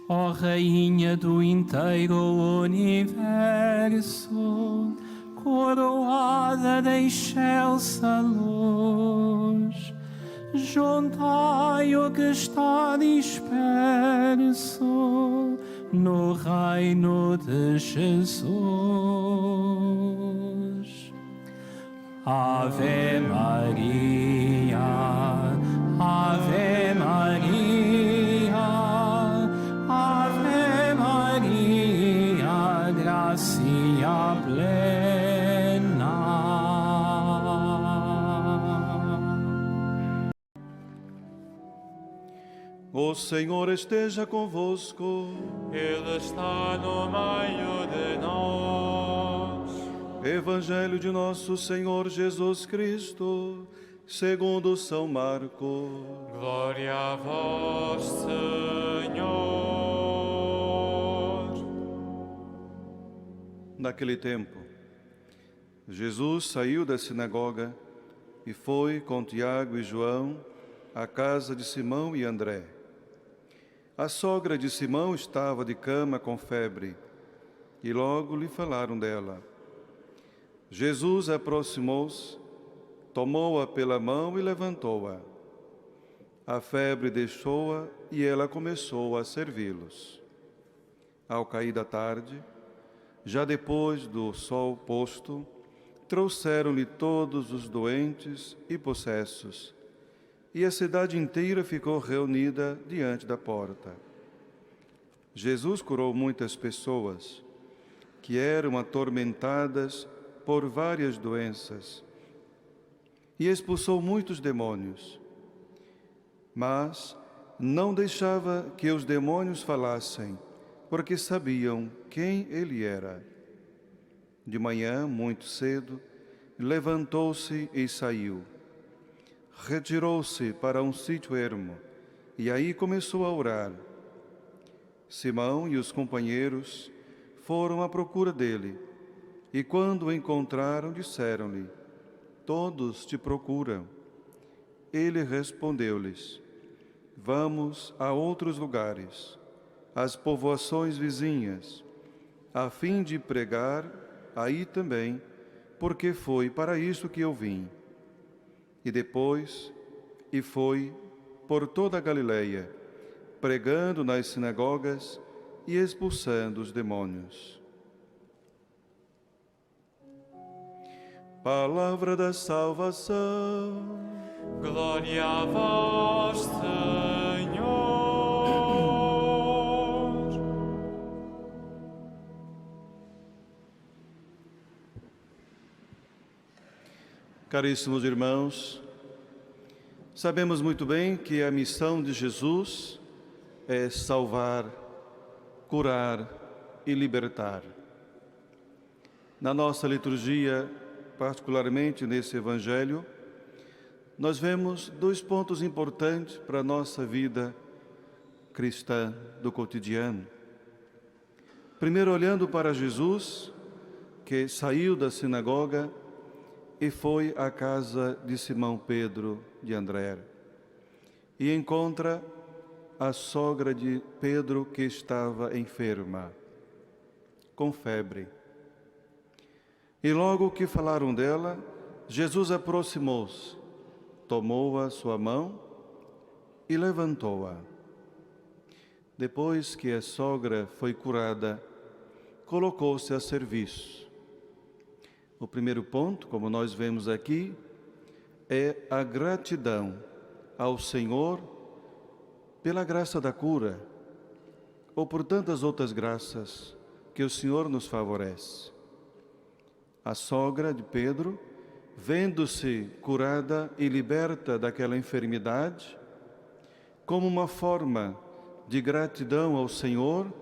Ó Rainha do inteiro universo, coroada de excelsa luz, juntai o que está disperso no reino de Jesus. Ave Maria, Ave Maria, Ave Maria, gracia plena. O Senhor esteja convosco. Ele está no meio de nós. Evangelho de nosso Senhor Jesus Cristo, segundo São Marcos. Glória a vós, Senhor. Naquele tempo, Jesus saiu da sinagoga e foi com Tiago e João à casa de Simão e André. A sogra de Simão estava de cama com febre e logo lhe falaram dela. Jesus aproximou-se, tomou-a pela mão e levantou-a. A febre deixou-a e ela começou a servi-los. Ao cair da tarde, já depois do sol posto, trouxeram-lhe todos os doentes e possessos, e a cidade inteira ficou reunida diante da porta. Jesus curou muitas pessoas que eram atormentadas por várias doenças e expulsou muitos demônios, mas não deixava que os demônios falassem, porque sabiam quem ele era. De manhã, muito cedo, levantou-se e saiu. Retirou-se para um sítio ermo e aí começou a orar. Simão e os companheiros foram à procura dele e, quando o encontraram, disseram-lhe: todos te procuram. Ele respondeu-lhes: vamos a outros lugares, às povoações vizinhas, a fim de pregar aí também, porque foi para isso que eu vim. E foi por toda a Galileia, pregando nas sinagogas e expulsando os demônios. Palavra da salvação. Glória a vós, Senhor. Caríssimos irmãos, sabemos muito bem que a missão de Jesus é salvar, curar e libertar. Na nossa liturgia, particularmente nesse Evangelho, nós vemos dois pontos importantes para a nossa vida cristã do cotidiano. Primeiro, olhando para Jesus, que saiu da sinagoga e foi à casa de Simão Pedro de André, e encontra a sogra de Pedro que estava enferma, com febre. E logo que falaram dela, Jesus aproximou-se, tomou a sua mão e levantou-a. Depois que a sogra foi curada, colocou-se a serviço. O primeiro ponto, como nós vemos aqui, é a gratidão ao Senhor pela graça da cura, ou por tantas outras graças que o Senhor nos favorece. A sogra de Pedro, vendo-se curada e liberta daquela enfermidade, como uma forma de gratidão ao Senhor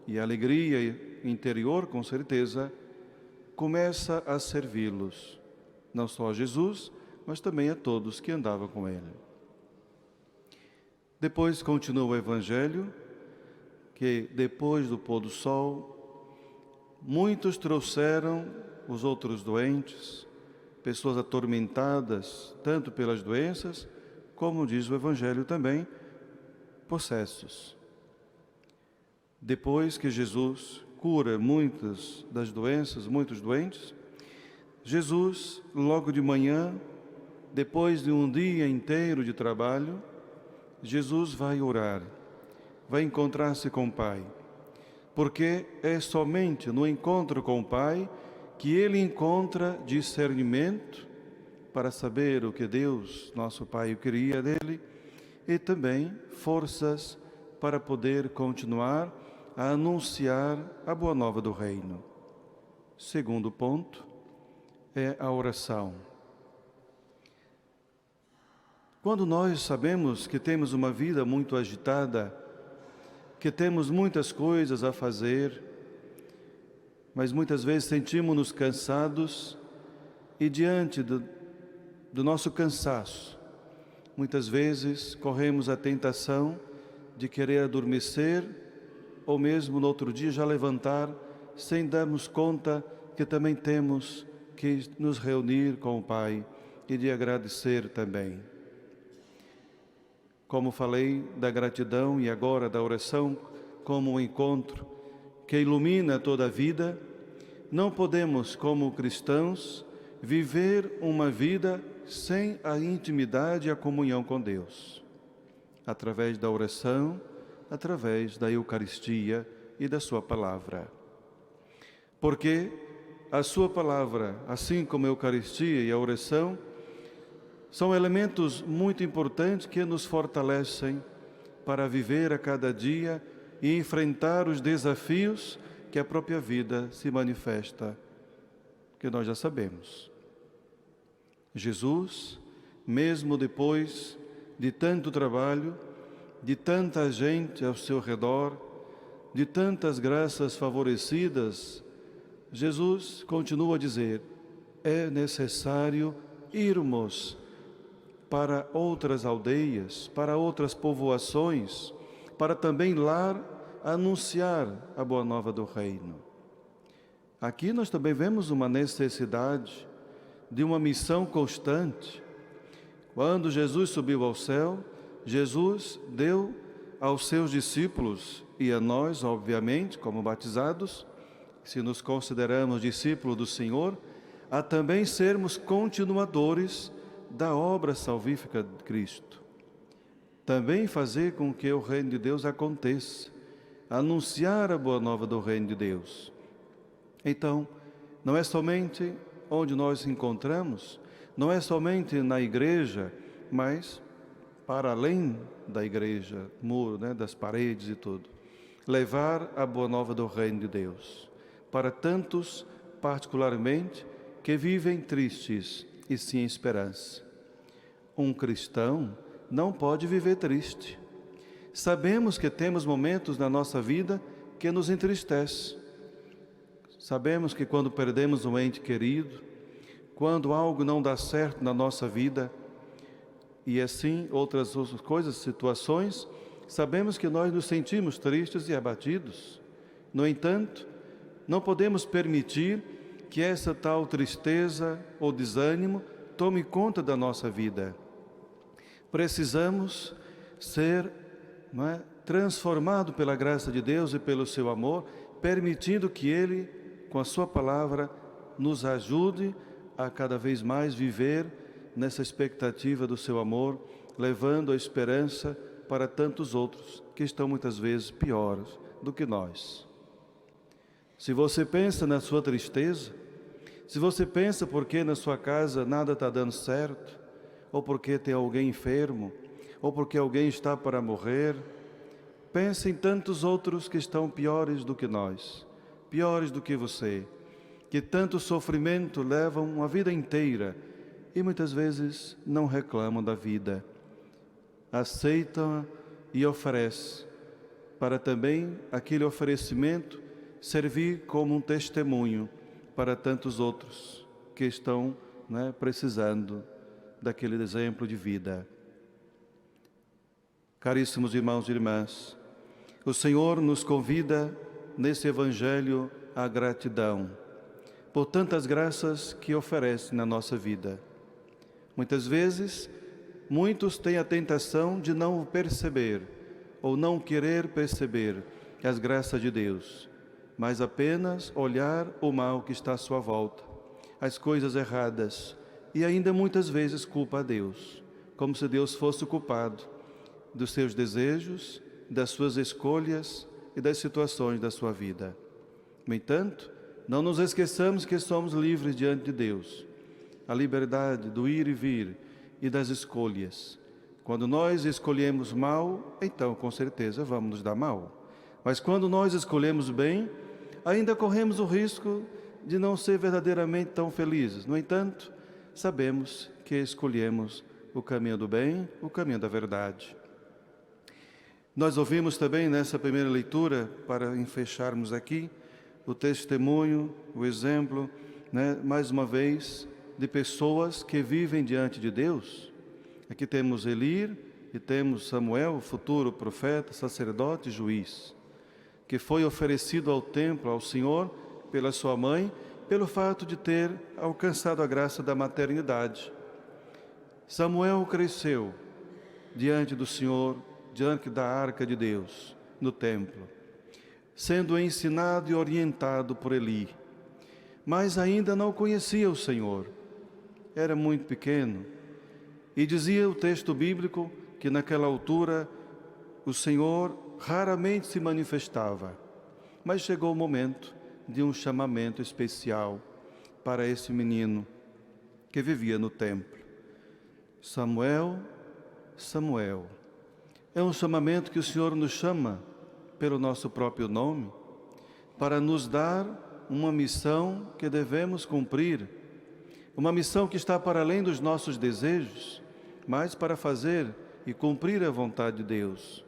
e alegria interior, com certeza, começa a servi-los, não só a Jesus, mas também a todos que andavam com ele. Depois continua o Evangelho, que depois do pôr do sol, muitos trouxeram os outros doentes, pessoas atormentadas, tanto pelas doenças, como diz o Evangelho também, possessos. Depois que Jesus cura muitas das doenças, muitos doentes, Jesus, logo de manhã, depois de um dia inteiro de trabalho, Jesus vai orar, vai encontrar-se com o Pai, porque é somente no encontro com o Pai que ele encontra discernimento para saber o que Deus, nosso Pai, queria dele, e também forças para poder continuar a anunciar a boa nova do reino. Segundo ponto é a oração. Quando nós sabemos que temos uma vida muito agitada, que temos muitas coisas a fazer, mas muitas vezes sentimos-nos cansados e diante do nosso cansaço, muitas vezes corremos a tentação de querer adormecer ou mesmo no outro dia já levantar sem darmos conta que também temos que nos reunir com o Pai e de agradecer também. Como falei da gratidão e agora da oração como um encontro que ilumina toda a vida, não podemos, como cristãos, viver uma vida sem a intimidade e a comunhão com Deus, através da oração, através da Eucaristia e da sua palavra. Porque a sua palavra, assim como a Eucaristia e a oração, são elementos muito importantes que nos fortalecem para viver a cada dia e enfrentar os desafios que a própria vida se manifesta, que nós já sabemos. Jesus, mesmo depois de tanto trabalho, de tanta gente ao seu redor, de tantas graças favorecidas, Jesus continua a dizer: é necessário irmos para outras aldeias, para outras povoações, para também lá anunciar a boa nova do reino. Aqui nós também vemos uma necessidade de uma missão constante. Quando Jesus subiu ao céu, Jesus deu aos seus discípulos e a nós, obviamente, como batizados, se nos consideramos discípulos do Senhor, a também sermos continuadores da obra salvífica de Cristo. Também fazer com que o reino de Deus aconteça, anunciar a boa nova do reino de Deus. Então, não é somente onde nós nos encontramos, não é somente na igreja, mas para além da igreja, muro, das paredes e tudo. Levar a boa nova do reino de Deus para tantos, particularmente, que vivem tristes e sem esperança. Um cristão não pode viver triste. Sabemos que temos momentos na nossa vida que nos entristece. Sabemos que quando perdemos um ente querido, quando algo não dá certo na nossa vida, e assim outras coisas, situações, sabemos que nós nos sentimos tristes e abatidos. No entanto, não podemos permitir que essa tal tristeza ou desânimo tome conta da nossa vida. Precisamos ser transformados pela graça de Deus e pelo seu amor, permitindo que Ele, com a sua palavra, nos ajude a cada vez mais viver nessa expectativa do seu amor, levando a esperança para tantos outros que estão muitas vezes piores do que nós. Se você pensa na sua tristeza, se você pensa porque na sua casa nada está dando certo, ou porque tem alguém enfermo, ou porque alguém está para morrer, pense em tantos outros que estão piores do que nós, piores do que você, que tanto sofrimento levam a vida inteira e muitas vezes não reclamam da vida. Aceitam e oferecem, para também aquele oferecimento servir como um testemunho para tantos outros que estão precisando daquele exemplo de vida. Caríssimos irmãos e irmãs, o Senhor nos convida nesse Evangelho à gratidão por tantas graças que oferece na nossa vida. Muitas vezes, muitos têm a tentação de não perceber ou não querer perceber as graças de Deus, mas apenas olhar o mal que está à sua volta, as coisas erradas, e ainda muitas vezes culpa a Deus, como se Deus fosse o culpado dos seus desejos, das suas escolhas e das situações da sua vida. No entanto, não nos esqueçamos que somos livres diante de Deus. A liberdade do ir e vir e das escolhas. Quando nós escolhemos mal, então com certeza vamos nos dar mal. Mas quando nós escolhemos bem, ainda corremos o risco de não ser verdadeiramente tão felizes. No entanto, sabemos que escolhemos o caminho do bem, o caminho da verdade. Nós ouvimos também nessa primeira leitura, para fecharmos aqui, o testemunho, o exemplo, mais uma vez, de pessoas que vivem diante de Deus. Aqui temos Eli e temos Samuel, o futuro profeta, sacerdote e juiz, que foi oferecido ao templo, ao Senhor, pela sua mãe, pelo fato de ter alcançado a graça da maternidade. Samuel cresceu diante do Senhor, diante da arca de Deus, no templo, sendo ensinado e orientado por Eli, mas ainda não conhecia o Senhor. Era muito pequeno, e dizia o texto bíblico que naquela altura o Senhor raramente se manifestava, mas chegou o momento de um chamamento especial para esse menino que vivia no templo. Samuel, Samuel. É um chamamento que o Senhor nos chama pelo nosso próprio nome, para nos dar uma missão que devemos cumprir, uma missão que está para além dos nossos desejos, mas para fazer e cumprir a vontade de Deus.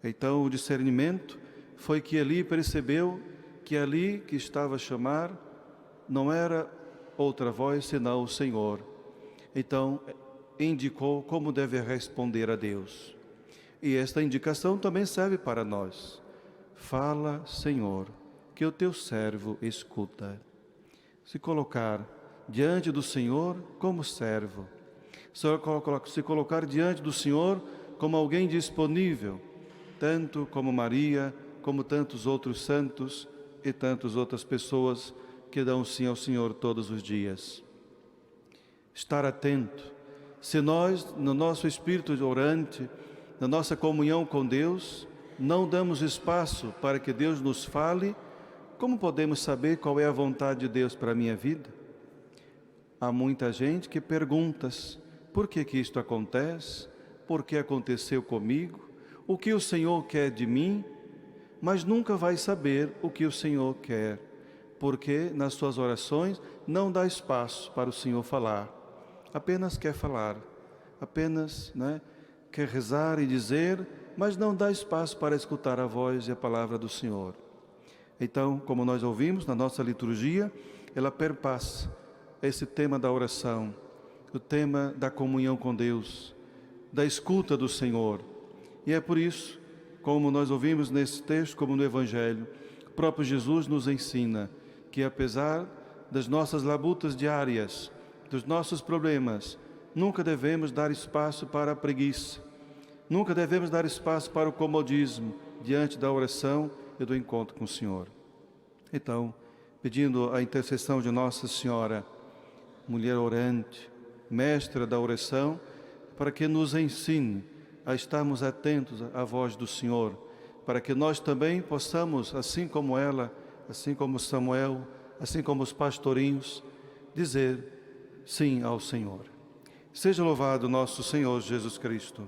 Então o discernimento foi que Eli percebeu que ali que estava a chamar não era outra voz senão o Senhor. Então indicou como deve responder a Deus. E esta indicação também serve para nós. Fala, Senhor, que o teu servo escuta. Se colocar diante do Senhor como servo, se colocar diante do Senhor como alguém disponível, tanto como Maria, como tantos outros santos e tantas outras pessoas que dão sim ao Senhor todos os dias. Estar atento. Se nós, no nosso espírito orante, na nossa comunhão com Deus, não damos espaço para que Deus nos fale, como podemos saber qual é a vontade de Deus para a minha vida? Há muita gente que pergunta: por que isto acontece? Por que aconteceu comigo? O que o Senhor quer de mim? Mas nunca vai saber o que o Senhor quer, porque nas suas orações não dá espaço para o Senhor falar. Apenas quer falar, apenas quer rezar e dizer, mas não dá espaço para escutar a voz e a palavra do Senhor. Então, como nós ouvimos na nossa liturgia, ela perpassa esse tema da oração, o tema da comunhão com Deus, da escuta do Senhor. E é por isso, como nós ouvimos nesse texto, como no Evangelho, o próprio Jesus nos ensina que apesar das nossas labutas diárias, dos nossos problemas, nunca devemos dar espaço para a preguiça, nunca devemos dar espaço para o comodismo diante da oração e do encontro com o Senhor. Então, pedindo a intercessão de Nossa Senhora, mulher orante, mestra da oração, para que nos ensine a estarmos atentos à voz do Senhor, para que nós também possamos, assim como ela, assim como Samuel, assim como os pastorinhos, dizer sim ao Senhor. Seja louvado nosso Senhor Jesus Cristo.